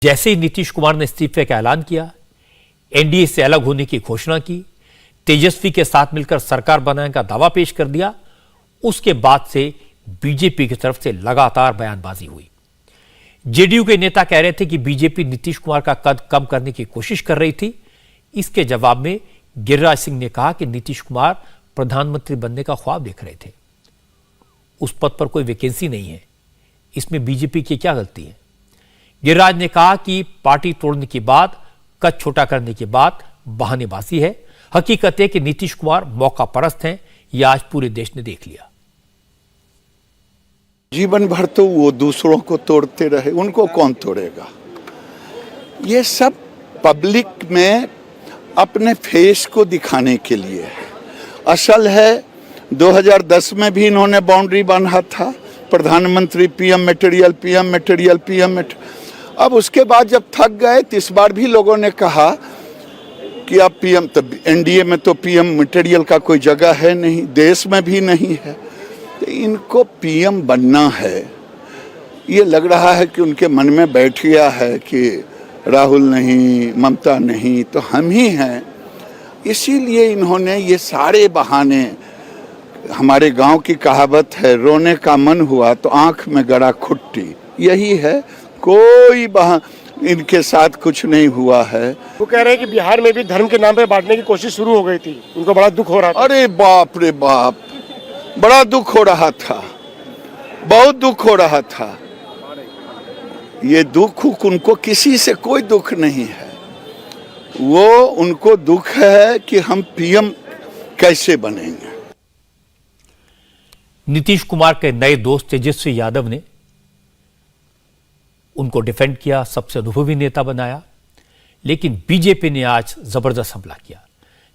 जैसे ही नीतीश कुमार ने इस्तीफे का ऐलान किया, एनडीए से अलग होने की घोषणा की, तेजस्वी के साथ मिलकर सरकार बनाने का दावा पेश कर दिया, उसके बाद से बीजेपी की तरफ से लगातार बयानबाजी हुई। जेडीयू के नेता कह रहे थे कि बीजेपी नीतीश कुमार का कद कम करने की कोशिश कर रही थी। इसके जवाब में गिरिराज सिंह ने कहा कि नीतीश कुमार प्रधानमंत्री बनने का ख्वाब देख रहे थे, उस पद पर कोई वैकेंसी नहीं है, इसमें बीजेपी की क्या गलती है। गिरिराज ने कहा कि पार्टी तोड़ने की बात, कद छोटा करने की बात बहानेबाजी है। हकीकत है कि नीतीश कुमार मौका परस्त हैं, यह आज पूरे देश ने देख लिया। जीवन भर तो वो दूसरों को तोड़ते रहे, उनको कौन तोड़ेगा। ये सब पब्लिक में अपने फेस को दिखाने के लिए है। असल है 2010 में भी इन्होंने बाउंड्री बांधा था, प्रधानमंत्री पीएम मटेरियल। अब उसके बाद जब थक गए तो इस बार भी लोगों ने कहा कि अब पीएम, तब एनडीए में तो पीएम मटेरियल का कोई जगह है नहीं, देश में भी नहीं है, तो इनको पीएम बनना है। ये लग रहा है कि उनके मन में बैठ गया है कि राहुल नहीं, ममता नहीं तो हम ही हैं। इसीलिए इन्होंने ये सारे बहाने, हमारे गांव की कहावत है, रोने का मन हुआ तो आंख में गड़ा खुट्टी, यही है। कोई इनके साथ कुछ नहीं हुआ है। वो कह रहे हैं कि बिहार में भी धर्म के नाम पे बांटने की कोशिश शुरू हो गई थी, उनको बड़ा दुख हो रहा था। अरे बाप रे बाप, बड़ा दुख हो रहा था, बहुत दुख हो रहा था। ये दुख उनको किसी से कोई दुख नहीं है, वो उनको दुख है कि हम पीएम कैसे बनेंगे। नीतीश कुमार के नए दोस्त तेजस्वी यादव ने उनको डिफेंड किया, सबसे अनुभवी नेता बनाया, लेकिन बीजेपी ने आज जबरदस्त हमला किया।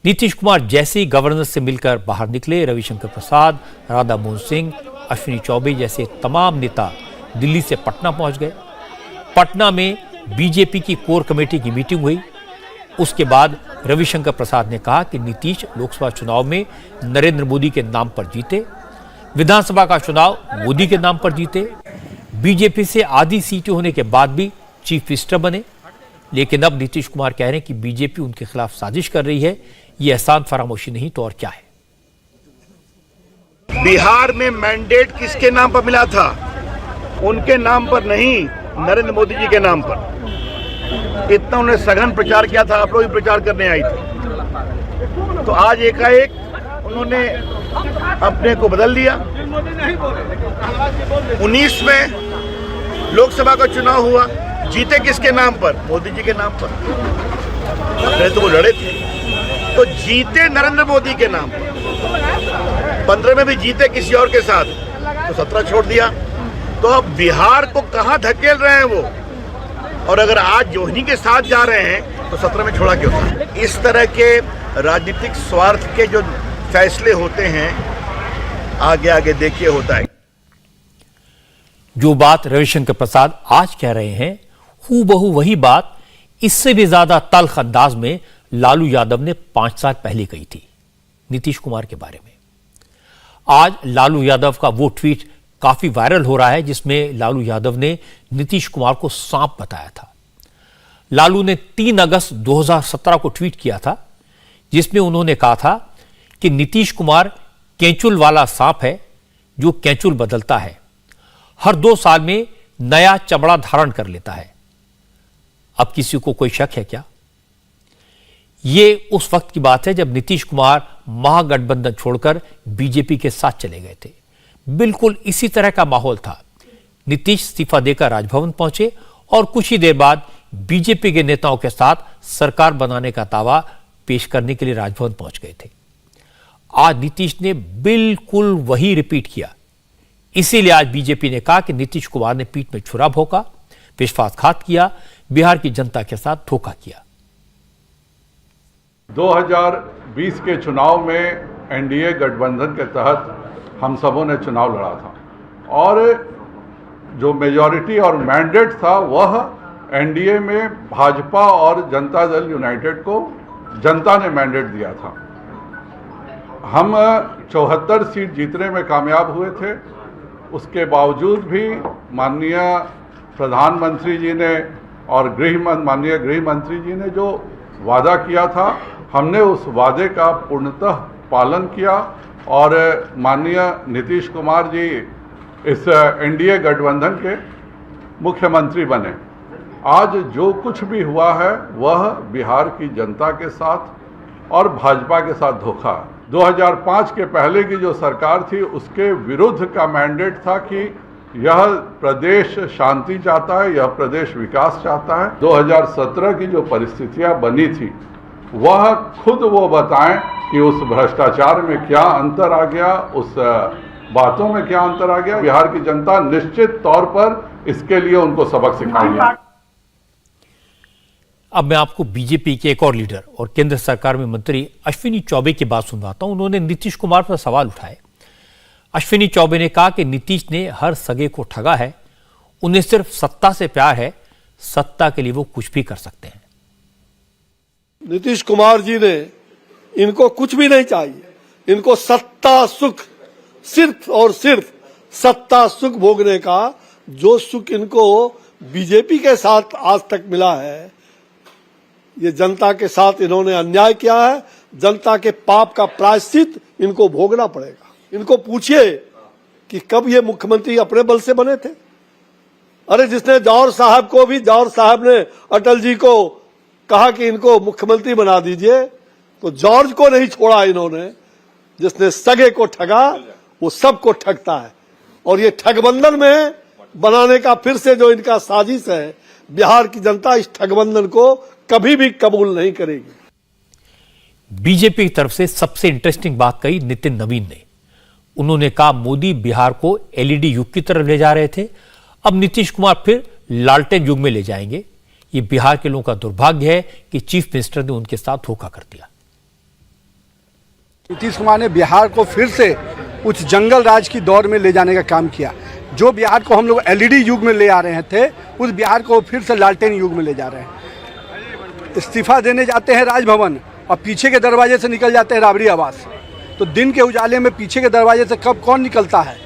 नीतीश कुमार जैसे ही गवर्नर से मिलकर बाहर निकले, रविशंकर प्रसाद, राधा मोहन सिंह, अश्विनी चौबे जैसे तमाम नेता दिल्ली से पटना पहुंच गए। पटना में बीजेपी की कोर कमेटी की मीटिंग हुई। उसके बाद रविशंकर प्रसाद ने कहा कि नीतीश लोकसभा चुनाव में नरेंद्र मोदी के नाम पर जीते, विधानसभा का चुनाव मोदी के नाम पर जीते, बीजेपी से आधी सीटें होने के बाद भी चीफ मिनिस्टर बने। लेकिन अब नीतीश कुमार कह रहे हैं कि बीजेपी उनके खिलाफ साजिश कर रही है। यह एहसान फरामोशी नहीं तो और क्या है। बिहार में मैंडेट किसके नाम पर मिला था? उनके नाम पर नहीं, नरेंद्र मोदी जी के नाम पर। इतना उन्होंने सघन प्रचार किया था, आप लोग भी प्रचार करने आई थे। तो आज एकाएक उन्होंने अपने को बदल दिया। 19 में लोकसभा का चुनाव हुआ, जीते किसके नाम पर? मोदी जी के नाम पर। पहले तो वो लड़े थे, तो जीते नरेंद्र मोदी के नाम पर। 15 में भी जीते किसी और के साथ, तो 17 छोड़ दिया। तो अब बिहार को कहां धकेल रहे हैं वो, और अगर आज जोहनी के साथ जा रहे हैं तो 17 में छोड़ा क्यों था? इस तरह के राजनीतिक स्वार्थ के जो फैसले होते हैं, आगे आगे देखिए होता है। जो बात रविशंकर प्रसाद आज कह रहे हैं, हूबहू वही बात इससे भी ज्यादा तल्ख अंदाज में लालू यादव ने 5 साल पहले कही थी नीतीश कुमार के बारे में। आज लालू यादव का वो ट्वीट काफी वायरल हो रहा है, जिसमें लालू यादव ने नीतीश कुमार को सांप बताया था। लालू ने 3 अगस्त 2017 को ट्वीट किया था, जिसमें उन्होंने कहा था कि नीतीश कुमार केंचुल वाला सांप है जो केंचुल बदलता है, हर 2 साल में नया चमड़ा धारण कर लेता है। अब किसी को कोई शक है क्या? यह उस वक्त की बात है जब नीतीश कुमार महागठबंधन छोड़कर बीजेपी के साथ चले गए थे। बिल्कुल इसी तरह का माहौल था। नीतीश इस्तीफा देकर राजभवन पहुंचे और कुछ ही देर बाद बीजेपी के नेताओं के साथ सरकार बनाने का दावा पेश करने के लिए राजभवन पहुंच गए थे। आज नीतीश ने बिल्कुल वही रिपीट किया। इसीलिए आज बीजेपी ने कहा कि नीतीश कुमार ने पीठ में छुरा भोंका, विश्वासघात किया, बिहार की जनता के साथ धोखा किया। 2020 के चुनाव में एनडीए गठबंधन के तहत हम सबों ने चुनाव लड़ा था, और जो मेजॉरिटी और मैंडेट था वह एनडीए में भाजपा और जनता दल यूनाइटेड को जनता ने मैंडेट दिया था। हम 74 सीट जीतने में कामयाब हुए थे। उसके बावजूद भी माननीय प्रधानमंत्री जी ने और माननीय गृह मंत्री जी ने जो वादा किया था, हमने उस वादे का पूर्णतः पालन किया और माननीय नीतीश कुमार जी इस एनडीए गठबंधन के मुख्यमंत्री बने। आज जो कुछ भी हुआ है वह बिहार की जनता के साथ और भाजपा के साथ धोखा है। 2005 के पहले की जो सरकार थी उसके विरुद्ध का मैंडेट था कि यह प्रदेश शांति चाहता है, यह प्रदेश विकास चाहता है। 2017 की जो परिस्थितियां बनी थी वह खुद वो बताएं कि उस भ्रष्टाचार में क्या अंतर आ गया, उस बातों में क्या अंतर आ गया। बिहार की जनता निश्चित तौर पर इसके लिए उनको सबक सिखाएगी। अब मैं आपको बीजेपी के एक और लीडर और केंद्र सरकार में मंत्री अश्विनी चौबे की बात सुनवाता हूं। उन्होंने नीतीश कुमार पर सवाल उठाए। अश्विनी चौबे ने कहा कि नीतीश ने हर सगे को ठगा है, उन्हें सिर्फ सत्ता से प्यार है, सत्ता के लिए वो कुछ भी कर सकते हैं। नीतीश कुमार जी ने इनको कुछ भी नहीं चाहिए, इनको सत्ता सुख, सिर्फ और सिर्फ सत्ता सुख भोगने का जो सुख इनको बीजेपी के साथ आज तक मिला है, ये जनता के साथ इन्होंने अन्याय किया है। जनता के पाप का प्रायश्चित इनको भोगना पड़ेगा। इनको पूछिए कि कब ये मुख्यमंत्री अपने बल से बने थे। अरे जिसने जौहर साहब को भी, जौहर साहब ने अटल जी को कहा कि इनको मुख्यमंत्री बना दीजिए, तो जॉर्ज को नहीं छोड़ा इन्होंने। जिसने सगे को ठगा वो सबको ठगता है। और ये ठगबंधन में बनाने का फिर से जो इनका साजिश है, बिहार की जनता इस ठगबंधन को कभी भी कबूल नहीं करेगी। बीजेपी की तरफ से सबसे इंटरेस्टिंग बात कही नितिन नवीन ने। उन्होंने कहा मोदी बिहार को एलईडी युग की तरफ ले जा रहे थे, अब नीतीश कुमार फिर लालटेन युग में ले जाएंगे। ये बिहार के लोगों का दुर्भाग्य है कि चीफ मिनिस्टर ने उनके साथ धोखा कर दिया। नीतीश कुमार ने बिहार को फिर से उस जंगल राज की दौर में ले जाने का काम किया। जो बिहार को हम लोग एलईडी युग में ले आ रहे थे, उस बिहार को फिर से लालटेन युग में ले जा रहे हैं। इस्तीफा देने जाते हैं राजभवन और पीछे के दरवाजे से निकल जाते हैं राबड़ी आवास। तो दिन के उजाले में पीछे के दरवाजे से कब कौन निकलता है?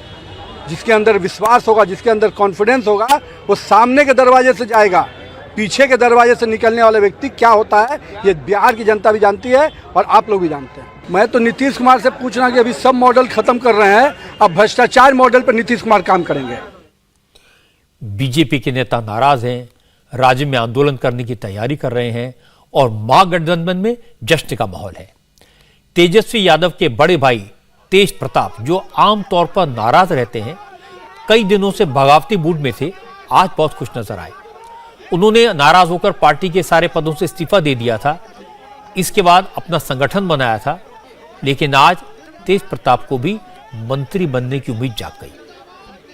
जिसके अंदर विश्वास होगा, जिसके अंदर कॉन्फिडेंस होगा, वो सामने के दरवाजे से जाएगा। पीछे के दरवाजे से निकलने वाला व्यक्ति क्या होता है, ये बिहार की जनता भी जानती है और आप लोग भी जानते हैं। मैं तो नीतीश कुमार से पूछना कि अभी सब मॉडल खत्म कर रहे हैं, अब भ्रष्टाचार मॉडल पर नीतीश कुमार काम करेंगे। बीजेपी के नेता नाराज हैं, राज्य में आंदोलन करने की तैयारी कर रहे हैं और महागठबंधन में जश्न का माहौल है। तेजस्वी यादव के बड़े भाई तेज प्रताप, जो आमतौर पर नाराज रहते हैं, कई दिनों से बगावती मूड में थे, आज बहुत खुश नजर आए। उन्होंने नाराज होकर पार्टी के सारे पदों से इस्तीफा दे दिया था, इसके बाद अपना संगठन बनाया था, लेकिन आज तेज प्रताप को भी मंत्री बनने की उम्मीद जाग गई।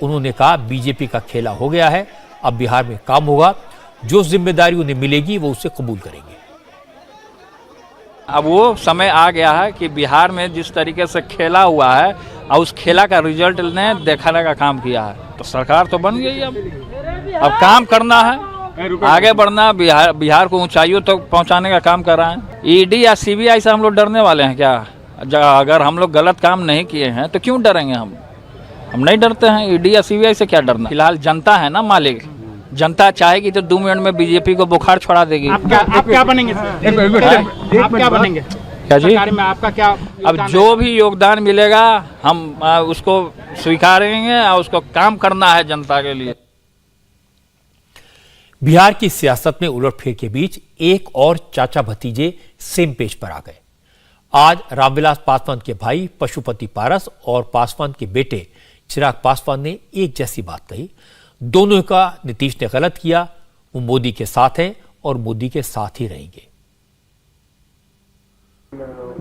उन्होंने कहा बीजेपी का खेला हो गया है, अब बिहार में काम होगा, जो जिम्मेदारी उन्हें मिलेगी वो उसे कबूल करेंगे। अब वो समय आ गया है कि बिहार में जिस तरीके से खेला हुआ है और उस खेला का रिजल्ट ने दिखाने का काम किया है, तो सरकार तो बन गई। अब काम करना है, आगे बढ़ना, बिहार को ऊंचाइयों तक तो पहुंचाने का काम कर रहा है। ईडी या सीबीआई से हम लोग डरने वाले हैं क्या? अगर हम लोग गलत काम नहीं किए हैं तो क्यों डरेंगे? हम नहीं डरते हैं। ईडी या सीबीआई से क्या डरना? फिलहाल जनता है ना मालिक। जनता चाहेगी तो 2 मिनट में बीजेपी को बुखार छोड़ा देगी। आप क्या बनेंगे? आप क्या बनेंगे? क्या जी? में आपका क्या? अब जो भी योगदान मिलेगा हम उसको स्वीकारेंगे और उसको काम करना है जनता के लिए। बिहार की सियासत में उलटफेर के बीच एक और चाचा भतीजे सेम पेज पर आ गए। आज रामविलास पासवान के भाई पशुपति पारस और पासवान के बेटे चिराग पासवान ने एक जैसी बात कही। दोनों का नीतीश ने गलत किया, वो मोदी के साथ हैं और मोदी के साथ ही रहेंगे।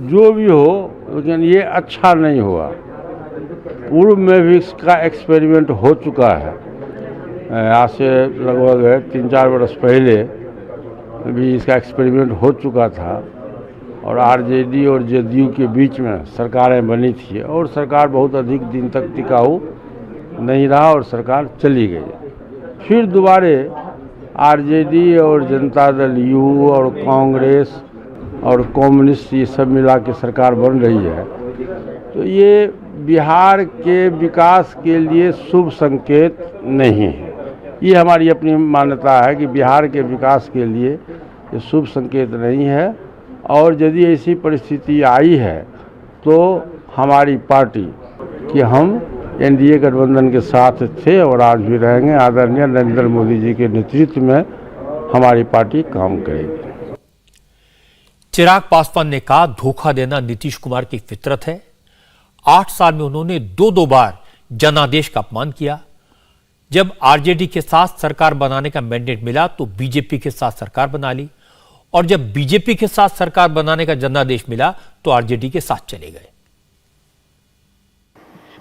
जो भी हो, लेकिन ये अच्छा नहीं हुआ। पूर्व में भी इसका एक्सपेरिमेंट हो चुका है। आज से लगभग 3-4 वर्ष पहले भी इसका एक्सपेरिमेंट हो चुका था और आरजेडी और जेडीयू के बीच में सरकारें बनी थी और सरकार बहुत अधिक दिन तक टिकाऊ नहीं रहा और सरकार चली गई। फिर दोबारे आरजेडी और जनता दल यू और कांग्रेस और कम्युनिस्ट ये सब मिला के सरकार बन रही है, तो ये बिहार के विकास के लिए शुभ संकेत नहीं है। ये हमारी अपनी मान्यता है कि बिहार के विकास के लिए ये शुभ संकेत नहीं है। और यदि ऐसी परिस्थिति आई है तो हमारी पार्टी कि हम एनडीए गठबंधन के साथ थे और आज भी रहेंगे। आदरणीय नरेंद्र मोदी जी के नेतृत्व में हमारी पार्टी काम करेगी। चिराग पासवान ने कहा, धोखा देना नीतीश कुमार की फितरत है। 8 साल में उन्होंने दो बार जनादेश का अपमान किया। जब आरजेडी के साथ सरकार बनाने का मैंडेट मिला तो बीजेपी के साथ सरकार बना ली, और जब बीजेपी के साथ सरकार बनाने का जनादेश मिला तो आरजेडी के साथ चले गए।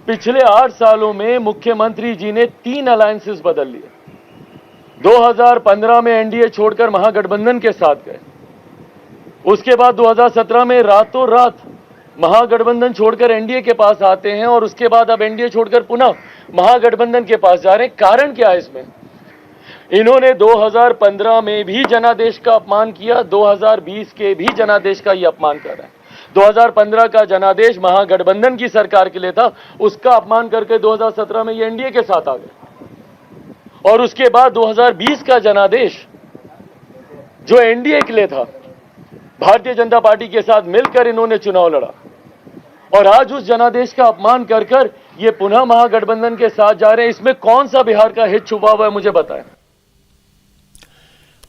पिछले 8 सालों में मुख्यमंत्री जी ने 3 अलायंसेस बदल लिए। 2015 में एनडीए छोड़कर महागठबंधन के साथ गए। उसके बाद 2017 में रातों रात महागठबंधन छोड़कर एनडीए के पास आते हैं, और उसके बाद अब एनडीए छोड़कर पुनः महागठबंधन के पास जा रहे हैं। कारण क्या है इसमें? इन्होंने 2015 में भी जनादेश का अपमान किया, 2020 के भी जनादेश का ये अपमान कर रहे हैं। 2015 का जनादेश महागठबंधन की सरकार के लिए था, उसका अपमान करके 2017 में ये एनडीए के साथ आ गए। और उसके बाद 2020 का जनादेश जो एनडीए के लिए था, भारतीय जनता पार्टी के साथ मिलकर इन्होंने चुनाव लड़ा, और आज उस जनादेश का अपमान कर कर ये पुनः महागठबंधन के साथ जा रहे हैं। इसमें कौन सा बिहार का हित छुपा हुआ है, मुझे बताएं।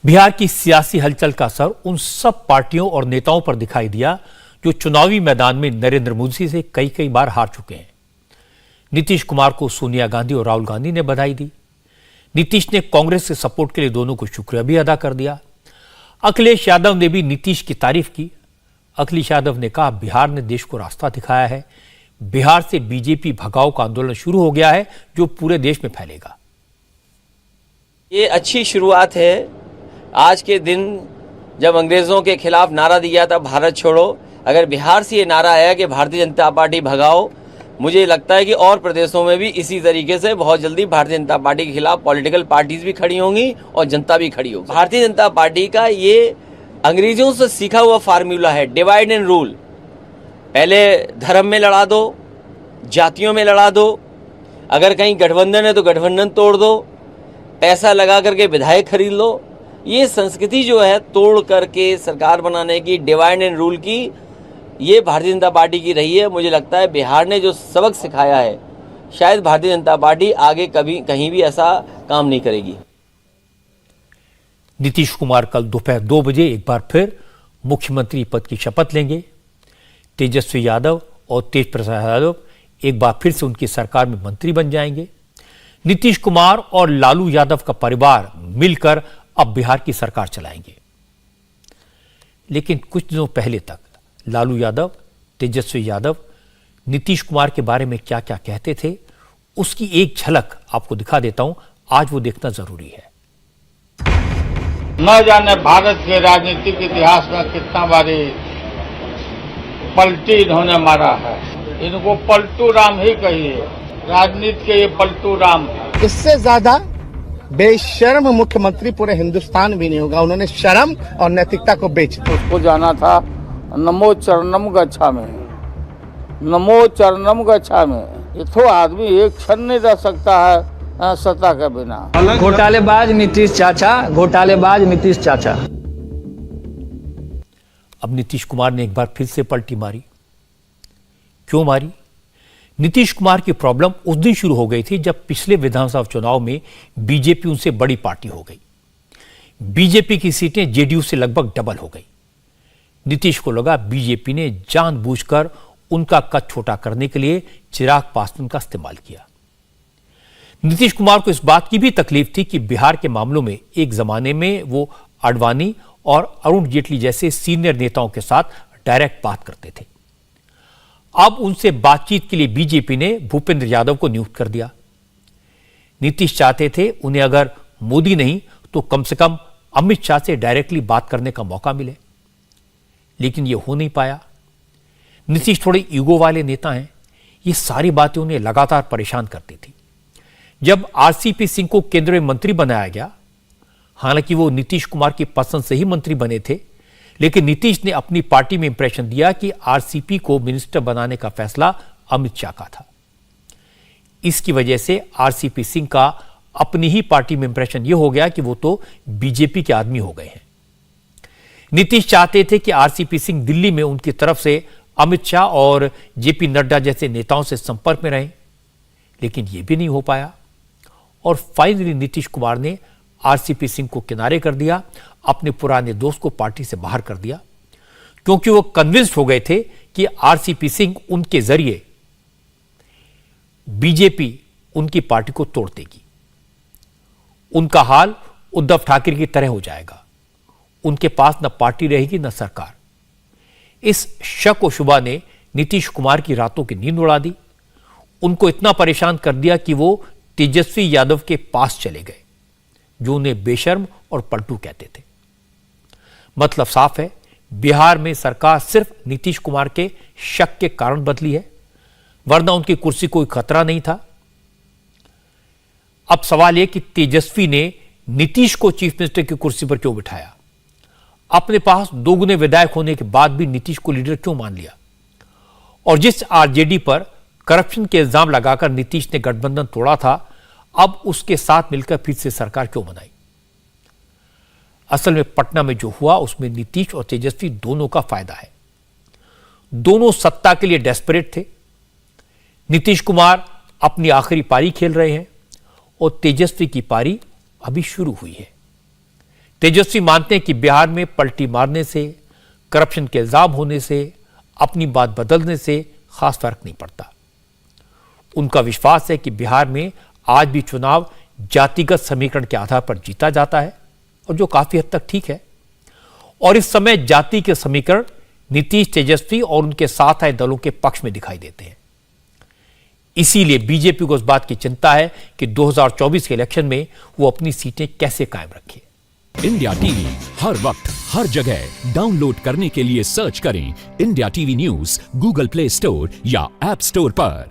बिहार की सियासी हलचल का असर उन सब पार्टियों और नेताओं पर दिखाई दिया जो चुनावी मैदान में नरेंद्र मोदी से कई बार हार चुके हैं। नीतीश कुमार को सोनिया गांधी और राहुल गांधी ने बधाई दी। नीतीश ने कांग्रेस के सपोर्ट के लिए दोनों को शुक्रिया भी अदा कर दिया। अखिलेश यादव ने भी नीतीश की तारीफ की। अखिलेश यादव ने कहा, बिहार ने देश को रास्ता दिखाया है। बिहार से बीजेपी भगाओ का आंदोलन शुरू हो गया है जो पूरे देश में फैलेगा। ये अच्छी शुरुआत है। आज के दिन जब अंग्रेजों के खिलाफ नारा दिया था भारत छोड़ो, अगर बिहार से ये नारा आया कि भारतीय जनता पार्टी भगाओ, मुझे लगता है कि और प्रदेशों में भी इसी तरीके से बहुत जल्दी भारतीय जनता पार्टी के खिलाफ पॉलिटिकल पार्टीज भी खड़ी होंगी और जनता भी खड़ी होगी। भारतीय जनता पार्टी का ये अंग्रेजों से सीखा हुआ फार्मूला है, डिवाइड एंड रूल। पहले धर्म में लड़ा दो, जातियों में लड़ा दो, अगर कहीं गठबंधन है तो गठबंधन तोड़ दो, पैसा लगा करके विधायक खरीद लो। ये संस्कृति जो है तोड़ करके सरकार बनाने की, डिवाइड एंड रूल की, ये भारतीय जनता पार्टी की रही है। मुझे लगता है बिहार ने जो सबक सिखाया है, शायद भारतीय जनता पार्टी आगे कभी कहीं भी ऐसा काम नहीं करेगी। नीतीश कुमार कल दोपहर 2 बजे एक बार फिर मुख्यमंत्री पद की शपथ लेंगे। तेजस्वी यादव और तेज प्रसाद यादव एक बार फिर से उनकी सरकार में मंत्री बन जाएंगे। नीतीश कुमार और लालू यादव का परिवार मिलकर अब बिहार की सरकार चलाएंगे। लेकिन कुछ दिनों पहले तक लालू यादव, तेजस्वी यादव नीतीश कुमार के बारे में क्या क्या कहते थे, उसकी एक झलक आपको दिखा देता हूं। आज वो देखना जरूरी है। न जाने भारत के राजनीतिक इतिहास में कितना बारी पलटी इन्होंने मारा है। इनको पलटू राम ही कहिए, राजनीति के ये पलटू राम है। इससे ज्यादा बेशर्म मुख्यमंत्री पूरे हिंदुस्तान भी नहीं होगा। उन्होंने शर्म और नैतिकता को बेच दिया। उसको जाना था नमो चरणम गच्छामि, नमो चरणम गच्छामि। ये तो आदमी एक क्षण नहीं रह सकता है सत्ता के बिना। घोटालेबाज नीतीश चाचा, घोटालेबाज नीतीश चाचा। अब नीतीश कुमार ने एक बार फिर से पलटी मारी। क्यों मारी? नीतीश कुमार की प्रॉब्लम उस दिन शुरू हो गई थी जब पिछले विधानसभा चुनाव में बीजेपी उनसे बड़ी पार्टी हो गई। बीजेपी की सीटें जेडीयू से लगभग डबल हो गई। नीतीश को लगा बीजेपी ने जानबूझकर उनका कद छोटा करने के लिए चिराग पासवान का इस्तेमाल किया। नीतीश कुमार को इस बात की भी तकलीफ थी कि बिहार के मामलों में एक जमाने में वो आडवाणी और अरुण जेटली जैसे सीनियर नेताओं के साथ डायरेक्ट बात करते थे। अब उनसे बातचीत के लिए बीजेपी ने भूपेंद्र यादव को नियुक्त कर दिया। नीतीश चाहते थे उन्हें अगर मोदी नहीं तो कम से कम अमित शाह से डायरेक्टली बात करने का मौका मिले, लेकिन यह हो नहीं पाया। नीतीश थोड़े ईगो वाले नेता हैं। ये सारी बातें उन्हें लगातार परेशान करती थी। जब आरसीपी सिंह को केंद्रीय मंत्री बनाया गया, हालांकि वो नीतीश कुमार की पसंद से ही मंत्री बने थे, लेकिन नीतीश ने अपनी पार्टी में इंप्रेशन दिया कि आरसीपी को मिनिस्टर बनाने का फैसला अमित शाह का था। इसकी वजह से आरसीपी सिंह का अपनी ही पार्टी में इंप्रेशन यह हो गया कि वो तो बीजेपी के आदमी हो गए हैं। नीतीश चाहते थे कि आरसीपी सिंह दिल्ली में उनकी तरफ से अमित शाह और जेपी नड्डा जैसे नेताओं से संपर्क में रहें, लेकिन यह भी नहीं हो पाया और फाइनली नीतीश कुमार ने आरसीपी सिंह को किनारे कर दिया, अपने पुराने दोस्त को पार्टी से बाहर कर दिया, क्योंकि वो कन्विंस्ड हो गए थे कि आरसीपी सिंह उनके जरिए बीजेपी उनकी पार्टी को तोड़ देगी। उनका हाल उद्धव ठाकरे की तरह हो जाएगा, उनके पास न पार्टी रहेगी न सरकार। इस शक और शुबा ने नीतीश कुमार की रातों की नींद उड़ा दी, उनको इतना परेशान कर दिया कि वो तेजस्वी यादव के पास चले गए, जो उन्हें बेशर्म और पलटू कहते थे। मतलब साफ है, बिहार में सरकार सिर्फ नीतीश कुमार के शक के कारण बदली है, वरना उनकी कुर्सी कोई खतरा नहीं था। अब सवाल यह कि तेजस्वी ने नीतीश को चीफ मिनिस्टर की कुर्सी पर क्यों बिठाया? अपने पास दोगुने विधायक होने के बाद भी नीतीश को लीडर क्यों मान लिया? और जिस आरजेडी पर करप्शन के इल्जाम लगाकर नीतीश ने गठबंधन तोड़ा था, अब उसके साथ मिलकर फिर से सरकार क्यों बनाई? असल में पटना में जो हुआ उसमें नीतीश और तेजस्वी दोनों का फायदा है। दोनों सत्ता के लिए डेस्परेट थे। नीतीश कुमार अपनी आखिरी पारी खेल रहे हैं और तेजस्वी की पारी अभी शुरू हुई है। तेजस्वी मानते हैं कि बिहार में पलटी मारने से, करप्शन के इल्जाम होने से, अपनी बात बदलने से खास फर्क नहीं पड़ता। उनका विश्वास है कि बिहार में आज भी चुनाव जातिगत समीकरण के आधार पर जीता जाता है, और जो काफी हद तक ठीक है। और इस समय जाति के समीकरण नीतीश, तेजस्वी और उनके साथ आए दलों के पक्ष में दिखाई देते हैं। इसीलिए बीजेपी को इस बात की चिंता है कि 2024 के इलेक्शन में वो अपनी सीटें कैसे कायम रखे। इंडिया टीवी हर वक्त हर जगह डाउनलोड करने के लिए सर्च करें India TV news Google play store या ऐप स्टोर पर।